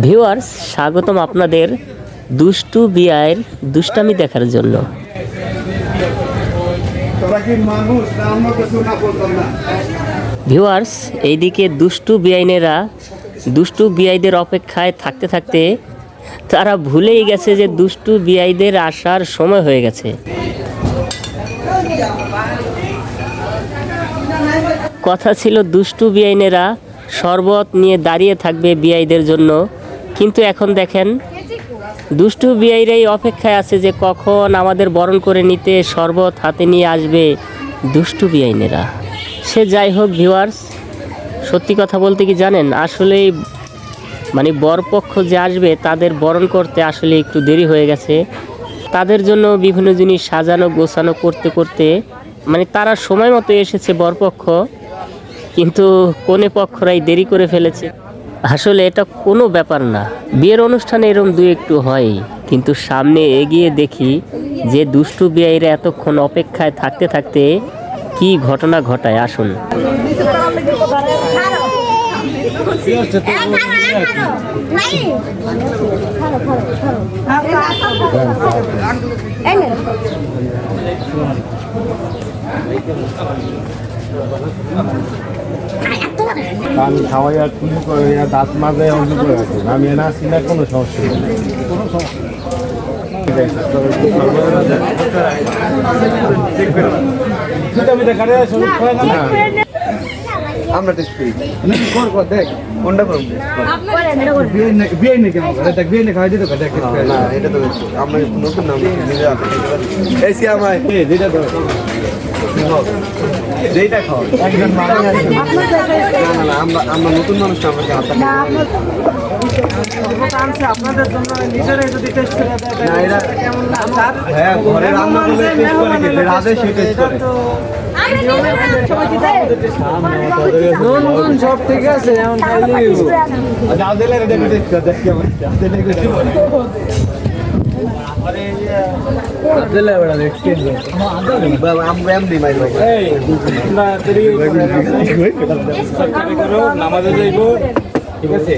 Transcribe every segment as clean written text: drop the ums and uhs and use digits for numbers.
Viewers, স্বাগতম আপনাদের দুষ্টু বিআইয়ের দুষ্টামি দেখার জন্য। ভিউয়ার্স, এইদিকে দুষ্টু বিআইনেরা দুষ্টু বিআইদের অপেক্ষায় থাকতে থাকতে তারা ভুলেই গেছে যে দুষ্টু বিআইদের আসার সময় হয়ে গেছে। কথা ছিল দুষ্টু বিআইনেরা শরবত নিয়ে দাঁড়িয়ে থাকবে বিআইদের জন্য, কিন্তু এখন দেখেন দুষ্টু বিআইরাই অপেক্ষায় আছে যে কখন আমাদের বরণ করে নিতে শরবত হাতে নিয়ে আসবে দুষ্টু বিআইনেরা। সে যাই হোক ভিউয়ার্স, সত্যি কথা বলতে কি জানেন, আসলেই মানে বরপক্ষ যে আসবে তাদের বরণ করতে আসলে একটু দেরি হয়ে গেছে। তাদের জন্য বিভিন্ন জিনিস সাজানো গোছানো করতে করতে মানে তারা সময় মতো এসেছে বরপক্ষ, কিন্তু কনে পক্ষরাই দেরি করে ফেলেছে। আসলে এটা কোনো ব্যাপার না, বিয়ের অনুষ্ঠানে এরকম দু একটু হয়, কিন্তু সামনে এগিয়ে দেখি যে দুষ্টু বিআইরা এতক্ষণ অপেক্ষায় থাকতে থাকতে কি ঘটনা ঘটায়। আসুন। আমি খাওয়াই আর তুমি করে দাঁত মাঝে অন্য করে রাখি, আমি না আসি না কোনো সমস্যা নেই, কোনো সমস্যা আমরা টেস্ট করি দেখ কোনটা করবো বিয়ে নেই কেমন দেখ বিয়ে নেই খাওয়াই দিতে দেখ না এটা তো আমরা নতুন নাম এসি আমায় যেটা তো যেটা খাওয়া একজন না না আমরা নতুন মানুষ আমাকে আপনাদের জন্য নিজেরাই যদি টেস্ট করে দেয় না এটা কেমন না হ্যাঁ ঘরে রান্না করলে টেস্ট করে কি রাতে সে টেস্ট করে সব ঠিক আছে এমন খাইলেই আদেলে রেডি টেস্ট করে দেখ কেমন আদেলে কিছু বলে আদেলে বড় এক্সচেঞ্জ বাবা আমরা এমনি মাইল এই না তেরি করো নামাজে যাইবো ঠিক আছে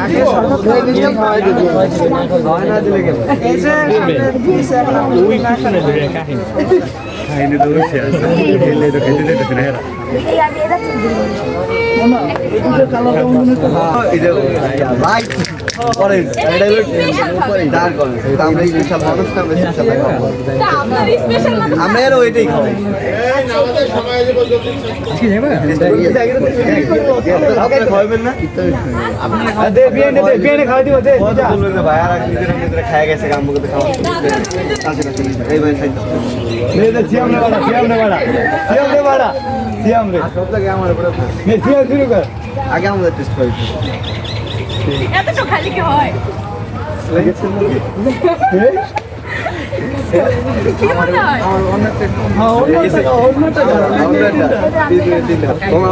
আগে সরবত নিয়ে খাওয়াই দিবি হয় না দিলে কেন এই যে ওই কাশনে ধরে কাহিনী খাইনি তো সে আছে গেলে তো খেতে দিতে না এরা এই আগে এটা না এটা কালো বন্ধনে তো এই যে লাইট পরে এটা পরে ডাল করে আমরা এই সব মানুষ না বেশি সব আমরা স্পেশাল আমরা এর ওইটাই খাই এই নামাজের সময় যে বলতে কি যাবে আপনি খাবেন না আপনি দে বিয়ে খাওয়া দিব দে বলবেন না ভাই আর নিজেরা খায় গেছে কাম করতে খাওয়া এই ভাই খাই দে দে সিয়াম নে বাড়া সিয়াম রে সব লাগে আমার উপরে সিয়াম শুরু কর আগে আমরা টেস্ট করি এত তো খালি কি হয় লাগেছে কি মনে হয় আমার অন্যটা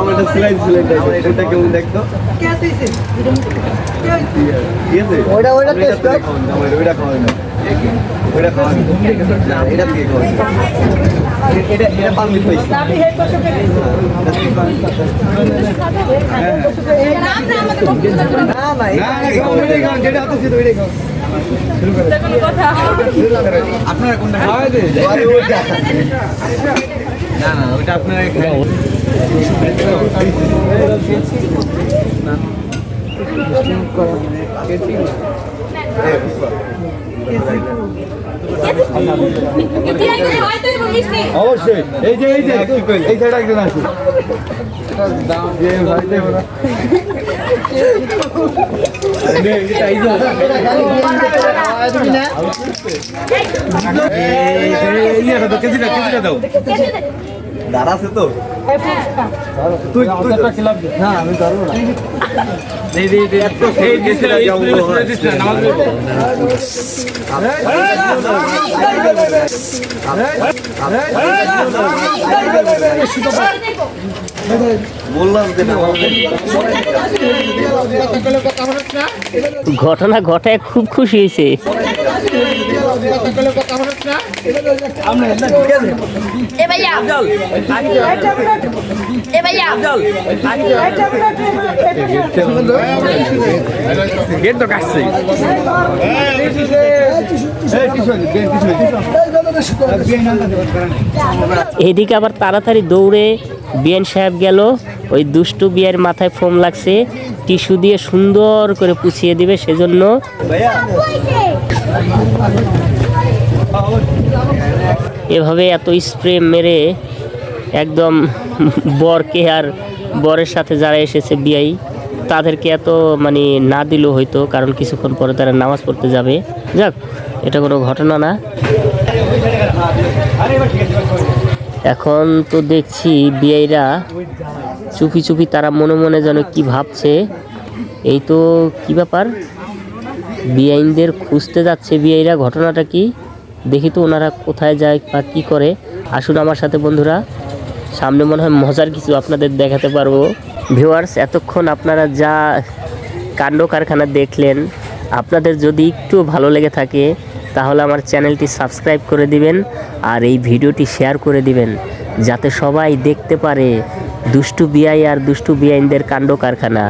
আমরা সিলাই এটা কেমন দেখতো কে আইছে কি আছে ওটা টেস্ট কর আমার ওইটা খাওয়া না ওইটা খাওয়া না এটা কি খাওয়া এটা পানি পাইছি আমি হেড করতে না যেটা হচ্ছে ওইটাই খাও শুরু করো আপনারা কোনটা খাওয়াই দে না না ওটা আপনারা খাও অবশ্যই এই যে এই সাইডে একজন আছে দাম যে ভাইতে ওরা দাঁড়া আছে তো তুই না আমি পারবো না ঘটনা ঘটায় খুব খুশি হয়েছে। এ ভাইয়া এ ভাইয়া গেট তো কাটছে এদিকে আবার তাড়াতাড়ি দৌড়ে বিএন সাহেব গেল, ওই দুষ্টু বিয়ের মাথায় ফোম লাগছে, টিস্যু দিয়ে সুন্দর করে পুছিয়ে দিবে, সেজন্য এভাবে এত স্প্রে মেরে একদম বরকে আর বরের সাথে যারা এসেছে বিয়াই তাদেরকে এত মানে না দিলেও হয়তো, কারণ কিছুক্ষণ পরে তারা নামাজ পড়তে যাবে। যাক, এটা কোনো ঘটনা না। এখন তো দেখছি বিয়াইরা চুপি চুপি তারা মনে মনে যেন কি ভাবছে। এই তো কি ব্যাপার, বিয়াইনদের খুঁজতে যাচ্ছে বিয়াইরা, ঘটনাটা কি দেখি তো, ওনারা কোথায় যায় বা কী করে। আসুন আমার সাথে বন্ধুরা, সামনে মনে হয় মজার কিছু আপনাদের দেখাতে পারবো। ভিউয়ার্স, এতক্ষণ আপনারা যা কাণ্ড কারখানা দেখলেন, আপনাদের যদি একটু ভালো লেগে থাকে তাহলে আমার চ্যানেলটি সাবস্ক্রাইব করে দিবেন আর এই ভিডিওটি শেয়ার করে দিবেন, যাতে সবাই দেখতে পারে দুষ্টু বিআই আর দুষ্টু বিআইনদের কাণ্ড কারখানা।